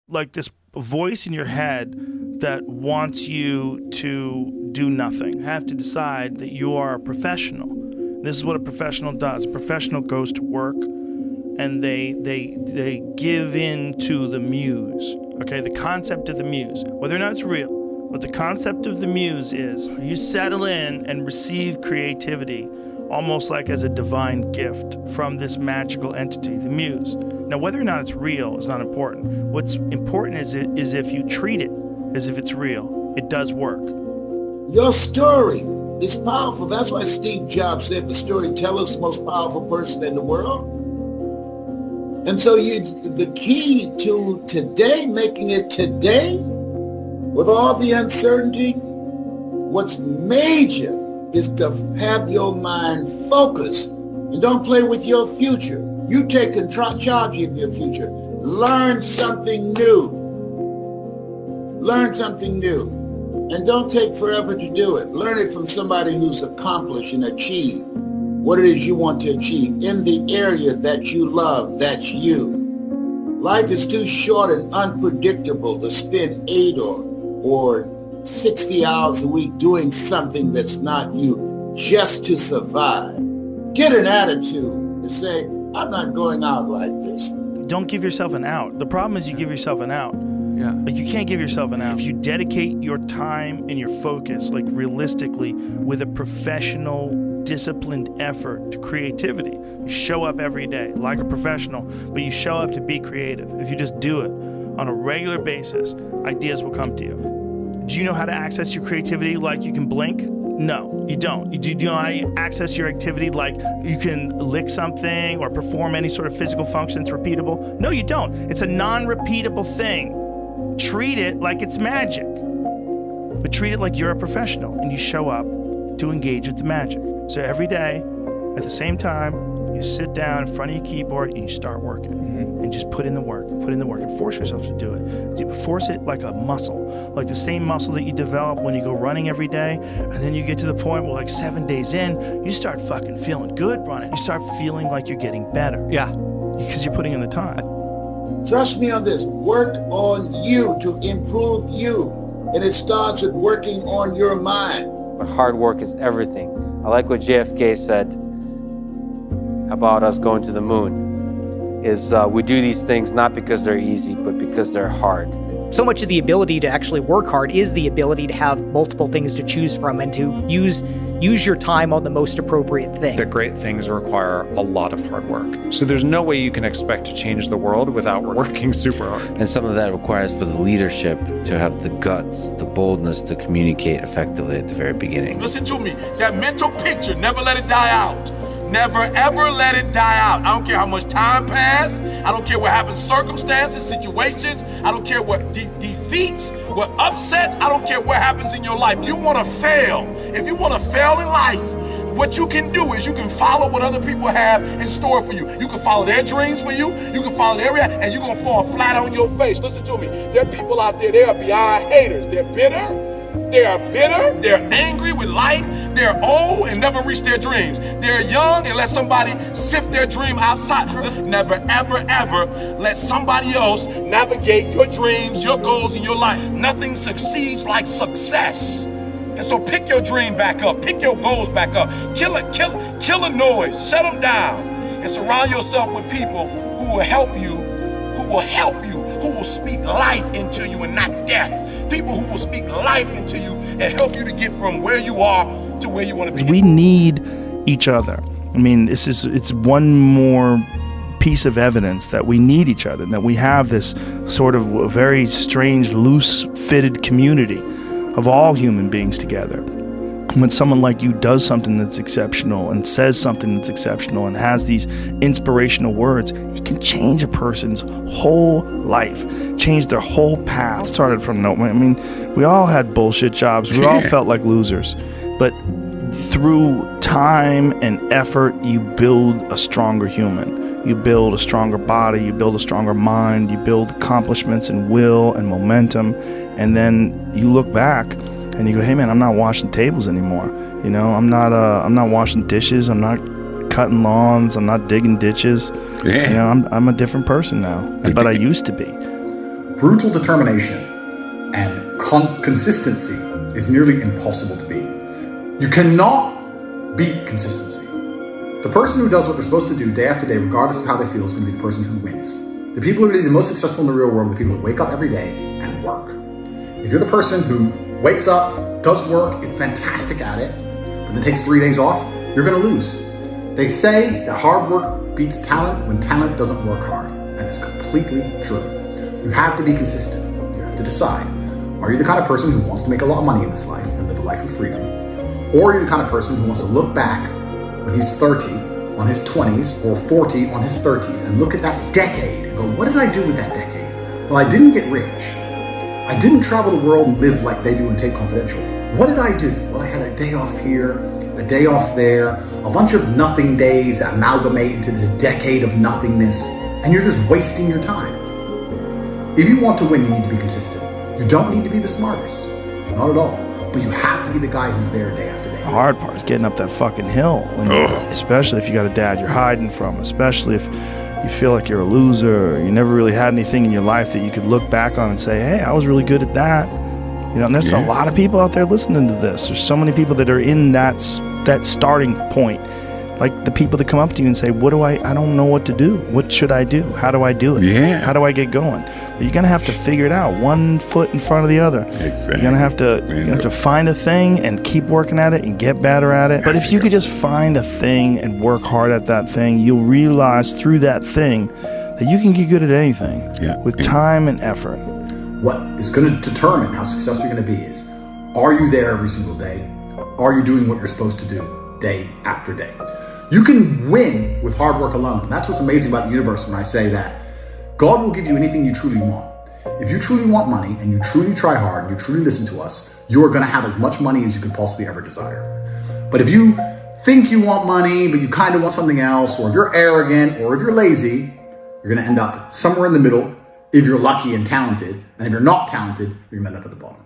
like this voice in your head that wants you to do nothing. Have to decide that you are a professional. This is what a professional does. A professional goes to work and they give in to the muse. Okay, the concept of the muse, whether or not it's real, but the concept of the muse is you settle in and receive creativity almost like as a divine gift from this magical entity, the muse. Now, whether or not it's real is not important. What's important is if you treat it as if it's real, it does work. Your story is powerful. That's why Steve Jobs said the storyteller is the most powerful person in the world. And so the key to today, making it today, with all the uncertainty, what's major is to have your mind focused and don't play with your future. You take charge of your future. Learn something new. Learn something new. And don't take forever to do it. Learn it from somebody who's accomplished and achieved what it is you want to achieve in the area that you love. That's you. Life is too short and unpredictable to spend 8 or 60 hours a week doing something that's not you just to survive. Get an attitude to say, I'm not going out like this. Don't give yourself an out. The problem is you give yourself an out. Yeah. Like you can't give yourself an out. If you dedicate your time and your focus, like realistically, with a professional, disciplined effort to creativity, you show up every day like a professional, but you show up to be creative. If you just do it on a regular basis, ideas will come to you. Do you know how to access your creativity like you can blink? No, you don't. Do you know how you access your activity like you can lick something or perform any sort of physical function that's repeatable? No, you don't. It's a non-repeatable thing. Treat it like it's magic, but treat it like you're a professional and you show up to engage with the magic. So every day, at the same time, you sit down in front of your keyboard and you start working. And just put in the work, and force yourself to do it. Force it like a muscle, like the same muscle that you develop when you go running every day, and then you get to the point where like 7 days in, you start fucking feeling good running. You start feeling like you're getting better. Yeah. Because you're putting in the time. Trust me on this, work on you to improve you, and it starts with working on your mind. But hard work is everything. I like what JFK said about us going to the moon. We do these things not because they're easy, but because they're hard. So much of the ability to actually work hard is the ability to have multiple things to choose from and to use your time on the most appropriate thing. The great things require a lot of hard work. So there's no way you can expect to change the world without working super hard. And some of that requires for the leadership to have the guts, the boldness to communicate effectively at the very beginning. Listen to me, that mental picture, never let it die out. Never, ever let it die out. I don't care how much time passes. I don't care what happens, circumstances, situations. I don't care what defeats, what upsets. I don't care what happens in your life. You want to fail. If you want to fail in life, what you can do is you can follow what other people have in store for you. You can follow their dreams for you. You can follow their area, and you're going to fall flat on your face. Listen to me. There are people out there, they are beyond haters. They're bitter. They are bitter, they're angry with life, they're old and never reach their dreams. They're young and let somebody sift their dream outside. Never, ever, ever let somebody else navigate your dreams, your goals, and your life. Nothing succeeds like success. And so pick your dream back up, pick your goals back up, kill the noise, shut them down, and surround yourself with people who will help you, who will speak life into you and not death. People who will speak life into you and help you to get from where you are to where you want to be. We need each other. I mean, it's one more piece of evidence that we need each other, that we have this sort of very strange, loose-fitted community of all human beings together. When someone like you does something that's exceptional and says something that's exceptional and has these inspirational words, it can change a person's whole life, change their whole path. Started from nowhere. I mean, we all had bullshit jobs. We all felt like losers. But through time and effort, you build a stronger human. You build a stronger body. You build a stronger mind. You build accomplishments and will and momentum. And then you look back and you go, hey man, I'm not washing tables anymore. You know, I'm not washing dishes. I'm not cutting lawns. I'm not digging ditches. Yeah. You know, I'm a different person now. But I used to be. Brutal determination and consistency is nearly impossible to beat. You cannot beat consistency. The person who does what they're supposed to do day after day, regardless of how they feel, is going to be the person who wins. The people who are going to be the most successful in the real world are the people who wake up every day and work. If you're the person who wakes up, does work, is fantastic at it, but then takes 3 days off, you're going to lose. They say that hard work beats talent when talent doesn't work hard, and it's completely true. You have to be consistent. You have to decide. Are you the kind of person who wants to make a lot of money in this life and live a life of freedom? Or are you the kind of person who wants to look back when he's 30 on his 20s or 40 on his 30s and look at that decade and go, what did I do with that decade? Well, I didn't get rich. I didn't travel the world and live like they do in Tate Confidential. What did I do? Well, I had a day off here, a day off there, a bunch of nothing days that amalgamate into this decade of nothingness, and you're just wasting your time. If you want to win, you need to be consistent. You don't need to be the smartest, not at all, but you have to be the guy who's there day after day. The hard part is getting up that fucking hill, especially if you got a dad you're hiding from, especially if you feel like you're a loser, or you never really had anything in your life that you could look back on and say, hey, I was really good at that. You know, and there's a lot of people out there listening to this. There's so many people that are in that starting point. Like the people that come up to you and say, I don't know what to do. What should I do? How do I do it? Yeah. How do I get going? But you're going to have to figure it out, one foot in front of the other. Exactly. You're going to have to find a thing and keep working at it and get better at it. But if you could just find a thing and work hard at that thing, you'll realize through that thing that you can get good at anything with time and effort. What is going to determine how successful you're going to be is, are you there every single day? Are you doing what you're supposed to do day after day? You can win with hard work alone. And that's what's amazing about the universe when I say that God will give you anything you truly want. If you truly want money and you truly try hard and you truly listen to us, you are going to have as much money as you could possibly ever desire. But if you think you want money, but you kind of want something else, or if you're arrogant, or if you're lazy, you're going to end up somewhere in the middle if you're lucky and talented. And if you're not talented, you're going to end up at the bottom.